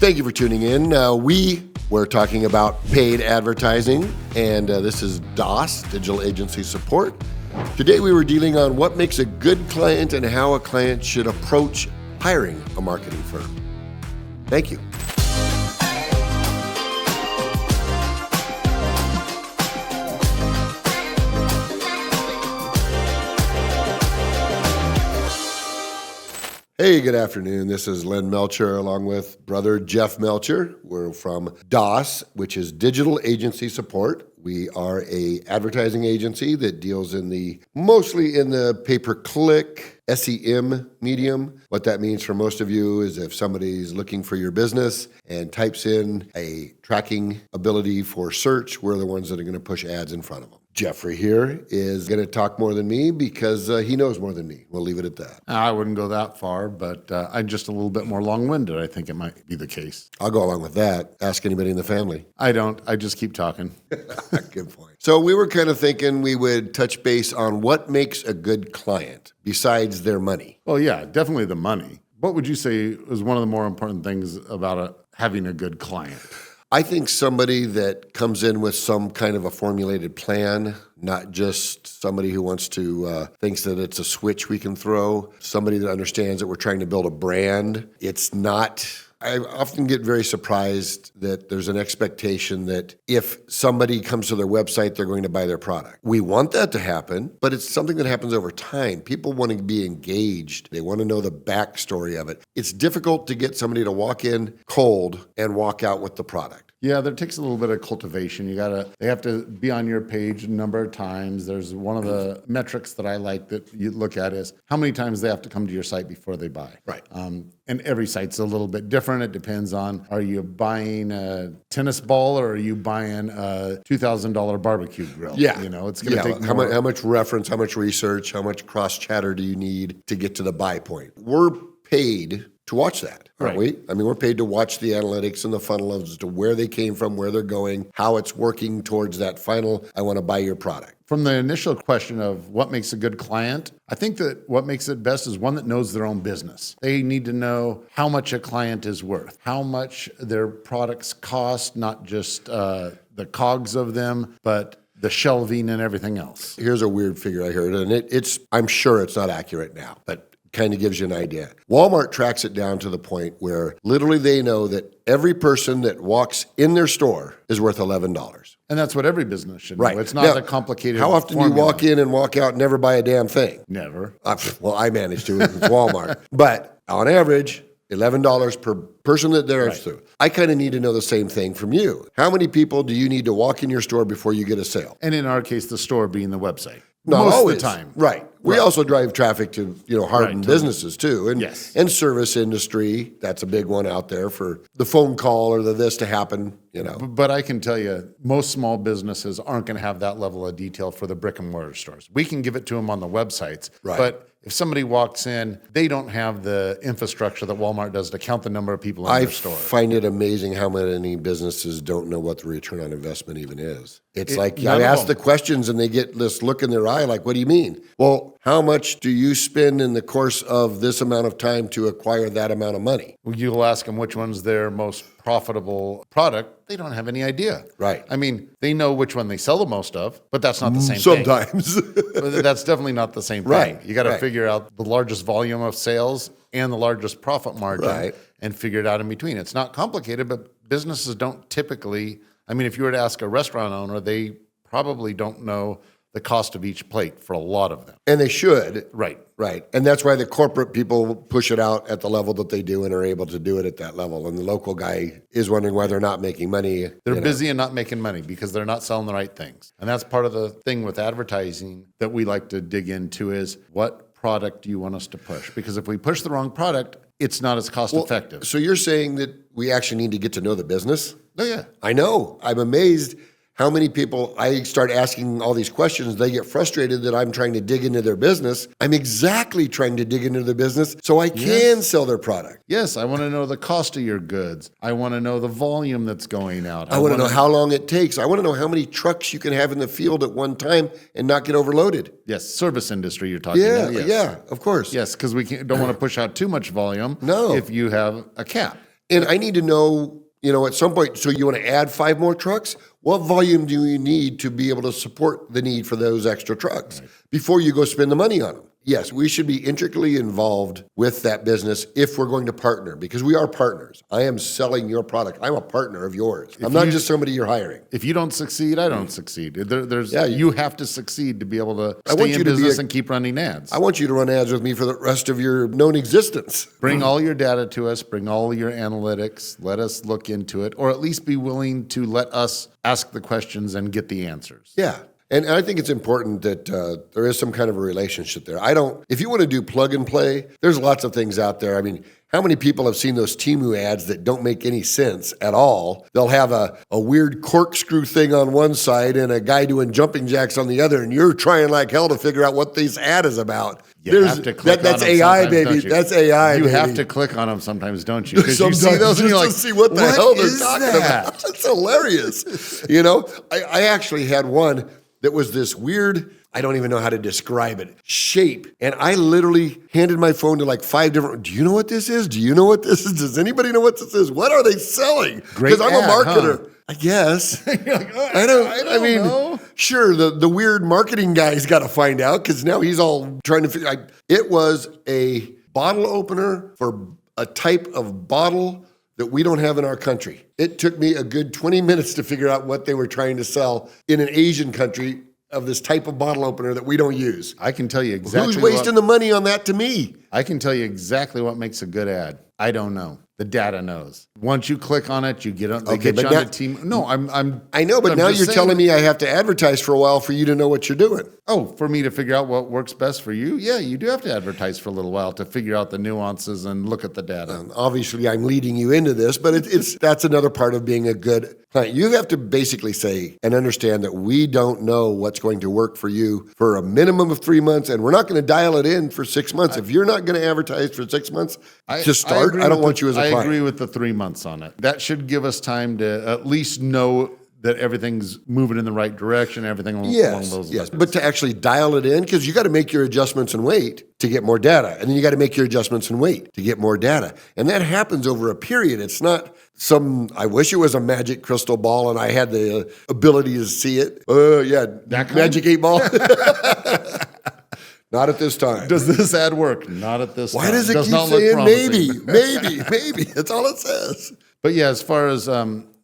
Thank you for tuning in. We're talking about paid advertising, and this is DOS, Digital Agency Support. Today we were dealing on what makes a good client and how a client should approach hiring a marketing firm. Thank you. Hey, good afternoon. This is Lynn Melcher along with brother Jeff Melcher. We're from DOS, which is Digital Agency Support. We are a advertising agency that deals mostly in the pay-per-click SEM medium. What that means for most of you is if somebody's looking for your business and types in a tracking ability for search, we're the ones that are going to push ads in front of them. Geoffrey here is going to talk more than me because he knows more than me. We'll leave it at that. I wouldn't go that far, but I'm just a little bit more long-winded. I think it might be the case. I'll go along with that. Ask anybody in the family. I don't. I just keep talking. Good point. So we were kind of thinking we would touch base on what makes a good client besides their money. Well, yeah, definitely the money. What would you say is one of the more important things about having a good client? I think somebody that comes in with some kind of a formulated plan, not just somebody who wants to, thinks that it's a switch we can throw, somebody that understands that we're trying to build a brand. It's not, I often get very surprised that there's an expectation that if somebody comes to their website, they're going to buy their product. We want that to happen, but it's something that happens over time. People want to be engaged. They want to know the backstory of it. It's difficult to get somebody to walk in cold and walk out with the product. Yeah, there takes a little bit of cultivation. They have to be on your page a number of times. There's one of the metrics that I like that you look at is how many times they have to come to your site before they buy. Right. And every site's a little bit different. It depends on, are you buying a tennis ball or are you buying a $2,000 barbecue grill? Yeah. It's going to take more. How much reference, how much research, how much cross chatter do you need to get to the buy point? We're paid to watch that, aren't we? I mean, we're paid to watch the analytics and the funnel as to where they came from, where they're going, how it's working towards that final, I want to buy your product. From the initial question of what makes a good client, I think that what makes it best is one that knows their own business. They need to know how much a client is worth, how much their products cost, not just the cogs of them, but the shelving and everything else. Here's a weird figure I heard, and I'm sure it's not accurate now, but kind of gives you an idea. Walmart tracks it down to the point where literally they know that every person that walks in their store is worth $11. And that's what every business should know. Right. It's not a complicated How often formula. do you walk in and walk out and never buy a damn thing? Never. Well, I managed to with Walmart. But on average, $11 per person that they're through. I kind of need to know the same thing from you. How many people do you need to walk in your store before you get a sale? And in our case, the store being the website. Not Most always. of the time. Right. We also drive traffic to, hardened businesses too. And, yes. And service industry, that's a big one out there for the phone call or this to happen, But I can tell you, most small businesses aren't going to have that level of detail for the brick and mortar stores. We can give it to them on the websites. Right. But if somebody walks in, they don't have the infrastructure that Walmart does to count the number of people in their store. I find it amazing how many businesses don't know what the return on investment even is. It's like I ask the questions and they get this look in their eye like, what do you mean? Well, how much do you spend in the course of this amount of time to acquire that amount of money? You'll ask them which one's their most profitable product. They don't have any idea. Right. I mean, they know which one they sell the most of, but that's not the same thing. Sometimes. That's definitely not the same thing. Right. You got to figure out the largest volume of sales and the largest profit margin and figure it out in between. It's not complicated, but businesses don't typically, if you were to ask a restaurant owner, they probably don't know the cost of each plate for a lot of them. And they should. Right. Right. And that's why the corporate people push it out at the level that they do and are able to do it at that level. And the local guy is wondering why they're not making money. They're busy and not making money because they're not selling the right things. And that's part of the thing with advertising that we like to dig into is what product do you want us to push? Because if we push the wrong product, it's not as cost effective. So you're saying that we actually need to get to know the business? Oh, yeah. I know. I'm amazed how many people I start asking all these questions, they get frustrated that I'm trying to dig into their business. I'm exactly trying to dig into their business so I can sell their product. Yes, I want to know the cost of your goods. I want to know the volume that's going out. I want to know how long it takes. I want to know how many trucks you can have in the field at one time and not get overloaded. Yes, service industry you're talking about. Yeah, of course. Yes, because we don't want to push out too much volume No. if you have a cap. And I need to know, at some point, so you want to add 5 more trucks? What volume do you need to be able to support the need for those extra trucks before you go spend the money on them? Yes, we should be intricately involved with that business if we're going to partner, because we are partners. I am selling your product. I'm a partner of yours. I'm not just somebody you're hiring. If you don't succeed, I don't succeed. You have to succeed to be able to stay in business and keep running ads. I want you to run ads with me for the rest of your known existence. Bring all your data to us. Bring all your analytics. Let us look into it, or at least be willing to let us ask the questions and get the answers. Yeah. And I think it's important that there is some kind of a relationship there. If you want to do plug and play, there's lots of things out there. I mean, how many people have seen those Temu ads that don't make any sense at all? They'll have a weird corkscrew thing on one side and a guy doing jumping jacks on the other, and you're trying like hell to figure out what this ad is about. That's AI, baby. That's AI. You have to click on them sometimes, don't you? Because you see those and you're like, to see what the hell they're talking about. It's hilarious. I actually had one that was this weird, I don't even know how to describe it, shape. And I literally handed my phone to like 5 different, do you know what this is? Do you know what this is? Does anybody know what this is? What are they selling? Because I'm a marketer. Huh? I guess. I don't know. Sure, the weird marketing guy's got to find out because now he's all trying to figure out. It was a bottle opener for a type of bottle that we don't have in our country. It took me a good 20 minutes to figure out what they were trying to sell in an Asian country of this type of bottle opener that we don't use. I can tell you exactly. Who's wasting the money on that to me? I can tell you exactly what makes a good ad. I don't know. The data knows. Once you click on it, you get on. They get you on the team. No, I know, but now you're telling me I have to advertise for a while for you to know what you're doing. Oh, for me to figure out what works best for you? Yeah, you do have to advertise for a little while to figure out the nuances and look at the data. Obviously, I'm leading you into this, but that's another part of being a good client. You have to basically say and understand that we don't know what's going to work for you for a minimum of 3 months, and we're not going to dial it in for 6 months. If you're not going to advertise for 6 months to start, I don't want you as a client. I agree with the 3 months on it. That should give us time to at least know that everything's moving in the right direction, everything along those lines. Yes, but to actually dial it in, because you got to make your adjustments and wait to get more data. And then you got to make your adjustments and wait to get more data. And that happens over a period. It's not I wish it was a magic crystal ball and I had the ability to see it. Magic 8 ball. Not at this time. Does this ad work? Not at this time. Why does it keep saying maybe? That's all it says. But yeah, as far as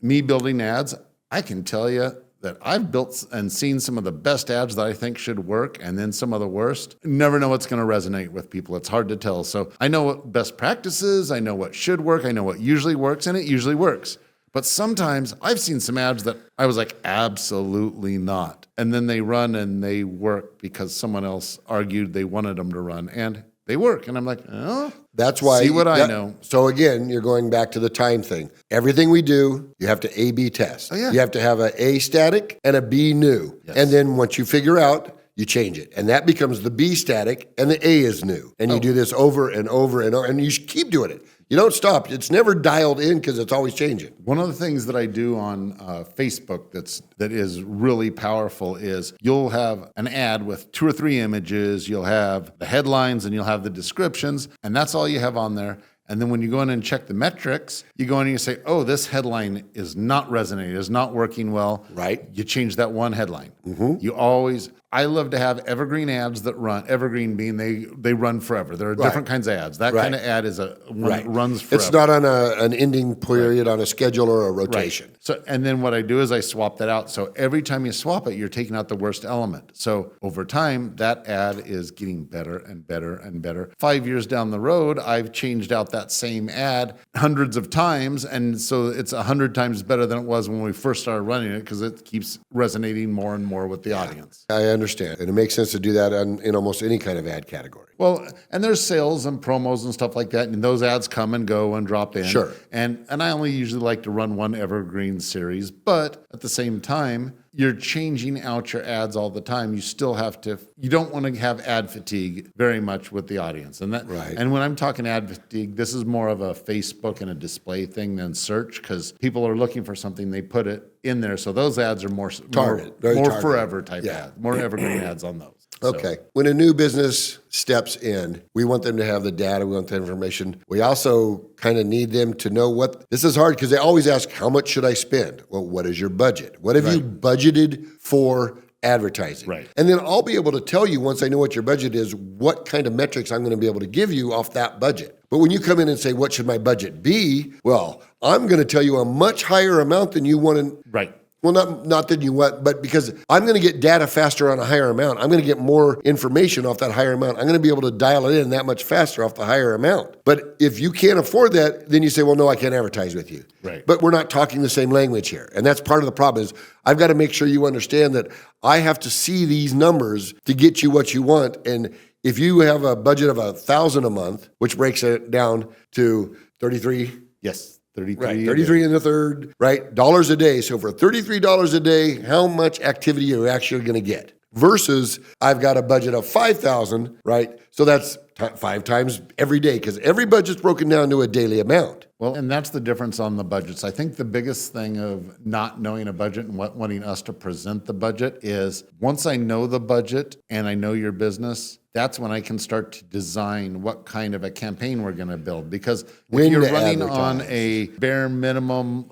me building ads, I can tell you that I've built and seen some of the best ads that I think should work, and then some of the worst. Never know what's going to resonate with people. It's hard to tell. So I know what best practices, I know what should work, I know what usually works, and it usually works. But sometimes I've seen some ads that I was like, absolutely not. And then they run and they work because someone else argued they wanted them to run, and they work. And I'm like, oh, that's why. See what I know. So again, you're going back to the time thing. Everything we do, you have to A/B test. Oh, yeah. You have to have an A static and a B new. Yes. And then once you figure out, you change it. And that becomes the B static and the A is new. And you do this over and over and over. And you should keep doing it. You don't stop. It's never dialed in because it's always changing. One of the things that I do on Facebook that is really powerful is you'll have an ad with 2 or 3 images. You'll have the headlines and you'll have the descriptions. And that's all you have on there. And then when you go in and check the metrics, you go in and you say, oh, this headline is not resonating, is not working well. Right. You change that one headline. Mm-hmm. I love to have evergreen ads that run, evergreen being they run forever. There are different kinds of ads. That kind of ad is one that runs forever. It's not on an ending period on a schedule or a rotation. Right. So, and then what I do is I swap that out. So every time you swap it, you're taking out the worst element. So over time, that ad is getting better and better and better. 5 years down the road, I've changed out that same ad hundreds of times. And so it's 100 times better than it was when we first started running it because it keeps resonating more and more with the audience. I understand. And it makes sense to do that in almost any kind of ad category. Well, and there's sales and promos and stuff like that, and those ads come and go and drop in. Sure. And I only usually like to run one evergreen series, but at the same time, you're changing out your ads all the time. You still have to, you don't want to have ad fatigue very much with the audience. And that, right. And when I'm talking ad fatigue, this is more of a Facebook and a display thing than search, because people are looking for something, they put it in there. So those ads are more targeted, more forever type ads, more evergreen ads on those. Okay. When a new business steps in, we want them to have the data, we want the information. We also kind of need them to know this is hard because they always ask, how much should I spend? Well, what is your budget? What have you budgeted for advertising? Right. And then I'll be able to tell you, once I know what your budget is, what kind of metrics I'm going to be able to give you off that budget. But when you come in and say, what should my budget be? Well, I'm going to tell you a much higher amount than you want to. Right. Well, not that you want, but because I'm going to get data faster on a higher amount. I'm going to get more information off that higher amount. I'm going to be able to dial it in that much faster off the higher amount. But if you can't afford that, then you say, well, no, I can't advertise with you. Right. But we're not talking the same language here. And that's part of the problem is I've got to make sure you understand that I have to see these numbers to get you what you want. And if you have a budget of $1,000 a month, which breaks it down to 33. Yes. 33. Right, 33 and a third, right? Dollars a day. So for $33 a day, how much activity are you actually going to get? Versus I've got a budget of $5,000, right? So that's 5 times every day because every budget's broken down to a daily amount. Well, and that's the difference on the budgets. I think the biggest thing of not knowing a budget and wanting us to present the budget is once I know the budget and I know your business, that's when I can start to design what kind of a campaign we're going to build. Because if you're running on a bare minimum,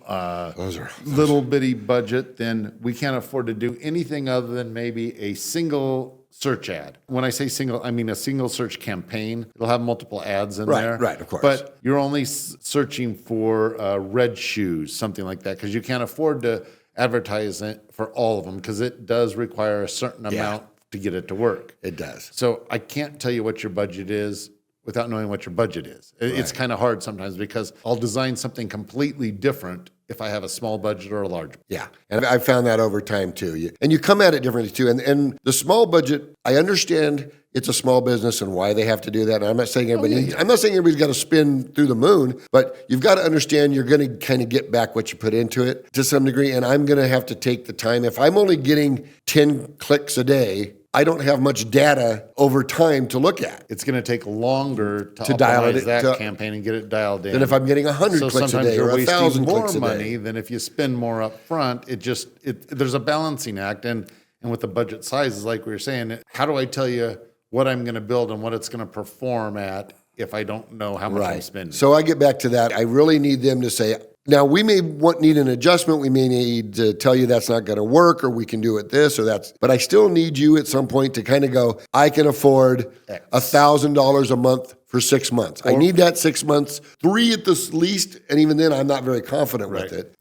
little bitty budget, then we can't afford to do anything other than maybe a single search ad. When I say single, I mean a single search campaign. It'll have multiple ads in there. Right, of course. But you're only searching for red shoes, something like that, because you can't afford to advertise it for all of them because it does require a certain amount to get it to work. It does. So I can't tell you what your budget is without knowing what your budget is. It's kind of hard sometimes because I'll design something completely different if I have a small budget or a large budget. Yeah. And I've found that over time too. And you come at it differently too. And the small budget, I understand it's a small business and why they have to do that. And I'm not saying I'm not saying everybody's got to spin through the moon, but you've got to understand you're going to kind of get back what you put into it to some degree. And I'm going to have to take the time. If I'm only getting 10 clicks a day, I don't have much data over time to look at. It's going to take longer to dial optimize it that campaign and get it dialed in. Than if I'm getting 100 so clicks a day or 1,000 clicks a day. more money than if you spend more up front. There's a balancing act. And with the budget sizes, like we were saying, how do I tell you what I'm going to build and what it's going to perform at if I don't know how much I'm spending? So I get back to that. I really need them to say, now we may need an adjustment. We may need to tell you that's not going to work, or we can do it this or that's, but I still need you at some point to kind of go, I can afford $1,000 a month for 6 months. I need that 6 months, 3 at the least. And even then I'm not very confident with it,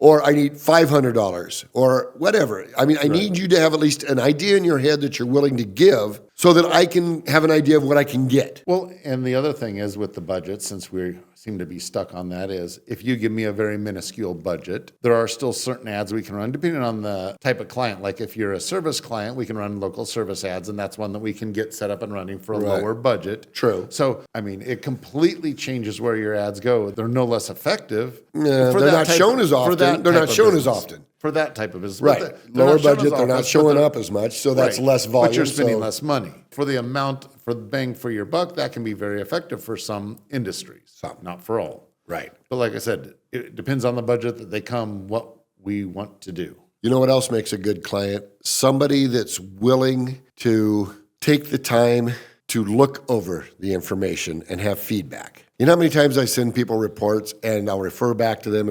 or I need $500 or whatever. I mean, I need you to have at least an idea in your head that you're willing to give so that I can have an idea of what I can get. Well, and the other thing is with the budget, since we seem to be stuck on that, is if you give me a very minuscule budget, there are still certain ads we can run depending on the type of client. Like if you're a service client, we can run local service ads, and that's one that we can get set up and running for a lower budget. True. So, I mean, it completely changes where your ads go. They're no less effective. They're not shown as often. They're not shown as often. For that type of business. Right. Lower budget, they're not showing up as much, so that's less volume. But you're spending less money. For the amount, for the bang for your buck, that can be very effective for some industries. Not for all. Right. But like I said, it depends on the budget that they come, what we want to do. You know what else makes a good client? Somebody that's willing to take the time to look over the information and have feedback. You know how many times I send people reports and I'll refer back to them,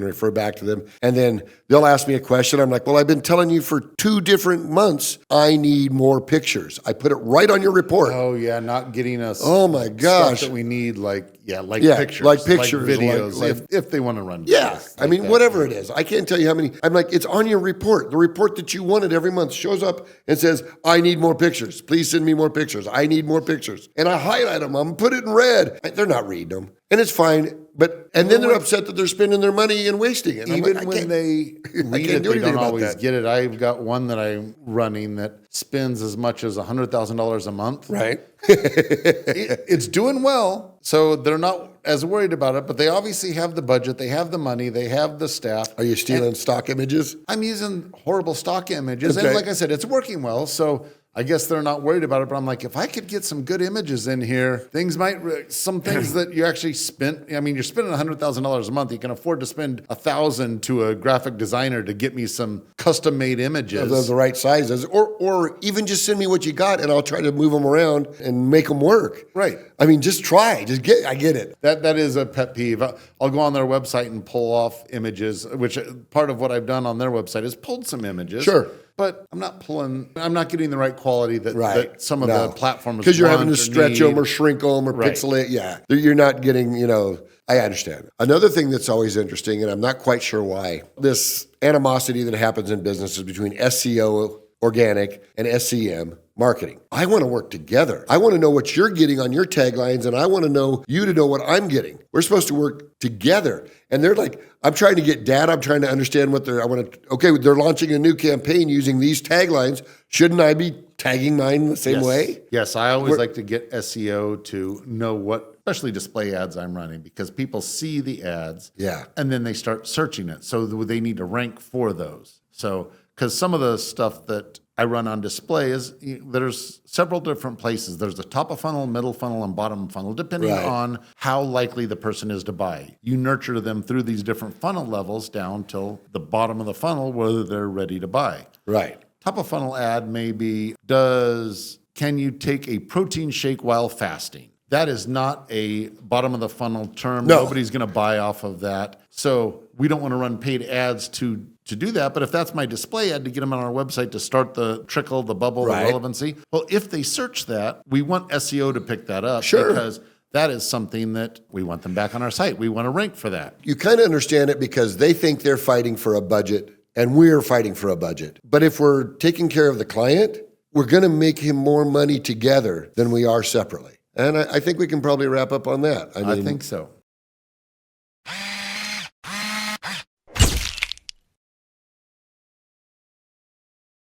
and then they'll ask me a question. I'm like, well, I've been telling you for 2 different months, I need more pictures. I put it right on your report. Oh yeah, not getting us. Oh my gosh, stuff that we need, pictures, like videos, if they want to run. Yeah, I mean, whatever it is. I can't tell you how many. I'm like, it's on your report. The report that you wanted every month shows up and says, I need more pictures. Please send me more pictures. I need more pictures. And I highlight them. I'm put it in red. They're not reading them. And it's fine. And then they're upset that they're spending their money and wasting it. Even when they read it, they don't always get it. I've got one that I'm running that spends as much as $100,000 a month. Right. It's doing well. So they're not as worried about it, but they obviously have the budget. They have the money. They have the staff. Are you stealing stock images? I'm using horrible stock images. Okay. And like I said, it's working well. So I guess they're not worried about it, but I'm like, if I could get some good images in here, some things that you actually spent, I mean, you're spending $100,000 a month. You can afford to spend $1,000 to a graphic designer to get me some custom made images. Of the right sizes, or even just send me what you got and I'll try to move them around and make them work. Right. I mean, just try. I get it. That is a pet peeve. I'll go on their website and pull off images, which part of what I've done on their website is pulled some images. Sure. But I'm not getting the right quality that some of the platforms because you're having to want or stretch need. them or shrink them or pixelate. Yeah, you're not getting, I understand. Another thing that's always interesting, and I'm not quite sure why, this animosity that happens in businesses between SEO, organic, and SEM, marketing. I want to work together. I want to know what you're getting on your taglines, and I want to know you to know what I'm getting. We're supposed to work together. And they're like, I'm trying to get data. I'm trying to understand they're launching a new campaign using these taglines. Shouldn't I be tagging mine the same way? Yes, I always like to get SEO to know what, especially display ads I'm running, because people see the ads and then they start searching it. So they need to rank for those. So, because some of the stuff that I run on display there's several different places. There's the top of funnel, middle funnel, and bottom funnel, depending on how likely the person is to buy. You nurture them through these different funnel levels down till the bottom of the funnel, whether they're ready to buy. Right. Top of funnel ad may be, can you take a protein shake while fasting? That is not a bottom of the funnel term. No. Nobody's going to buy off of that. So we don't want to run paid ads to do that. But if that's my display ad to get them on our website to start the trickle, the bubble, the relevancy, well, if they search that, we want SEO to pick that up because that is something that we want them back on our site. We want to rank for that. You kind of understand it because they think they're fighting for a budget and we're fighting for a budget. But if we're taking care of the client, we're going to make him more money together than we are separately. And I think we can probably wrap up on that. I think so.